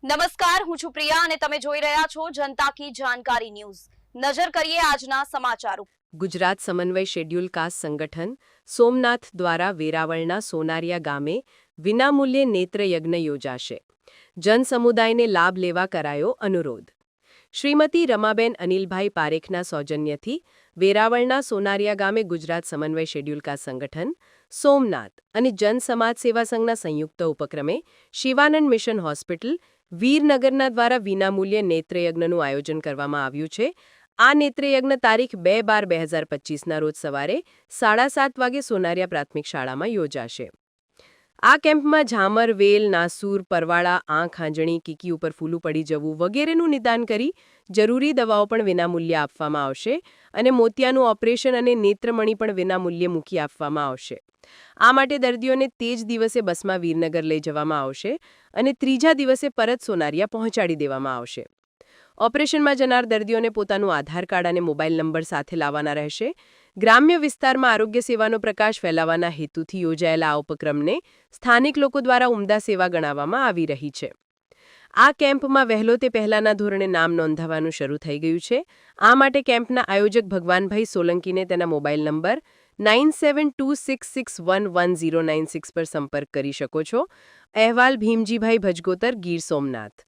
નમસ્કાર, હું છું પ્રિયા અને તમે જોઈ રહ્યા છો જનતા કી જાણકારી ન્યૂઝ। નજર કરીએ આજના સમાચારો। ગુજરાત સમન્વય શેડ્યુલ કાસ્ટ સંગઠન સોમનાથ દ્વારા વેરાવળના સોનારિયા ગામે વિનામૂલ્યે નેત્રયજ્ઞ યોજાશે। જનસમુદાયને લાભ લેવા કરાયો અનુરોધ। શ્રીમતી રમાબેન અનિલભાઈ પારેખના સૌજન્યથી વેરાવળના સોનારિયા ગામે ગુજરાત સમન્વય શેડ્યુલ કાસ્ટ સંગઠન સોમનાથ અને જનસમાજ સેવા સંઘના સંયુક્ત ઉપક્રમે શિવાનંદ મિશન હોસ્પિટલ વીરનગરના દ્વારા વિનામૂલ્યે નેત્રયજ્ઞનું આયોજન કરવામાં આવ્યું છે। આ નેત્રયજ્ઞ તારીખ 2/12/2025ના રોજ સવારે 7:30 વાગે સોનારિયા પ્રાથમિક શાળામાં યોજાશે। આ કેમ્પમાં ઝામર, વેલ, નાસુર, પરવાળા, આંખ આંજણી, કીકી ઉપર ફૂલું પડી જવું વગેરેનું નિદાન કરી જરૂરી દવાઓ પણ વિનામૂલ્યે આપવામાં આવશે અને મોતિયાનું ઓપરેશન અને નેત્રમણી પણ વિનામૂલ્યે મૂકી આપવામાં આવશે। આ માટે દર્દીઓને તે જ દિવસે બસમાં વીરનગર લઈ જવામાં આવશે અને ત્રીજા દિવસે પરત સોનારિયા પહોંચાડી દેવામાં આવશે। ઓપરેશનમાં જનાર દર્દીઓને પોતાનું આધાર કાર્ડ અને મોબાઈલ નંબર સાથે લાવવાના રહેશે। ગ્રામ્ય વિસ્તારમાં આરોગ્ય સેવાનો પ્રકાશ ફેલાવવાના હેતુથી યોજાયેલા આ ઉપક્રમને સ્થાનિક લોકો દ્વારા ઉમદા સેવા ગણાવવામાં આવી રહી છે। આ કેમ્પમાં વહેલો તે પહેલાના ધોરણે નામ નોંધાવવાનું શરૂ થઈ ગયું છે। આ માટે કેમ્પના આયોજક ભગવાનભાઈ સોલંકીને તેના મોબાઈલ નંબર 9726611096 પર સંપર્ક કરી શકો છો। અહેવાલ ભીમજીભાઈ ભજગોતર, ગીર સોમનાથ।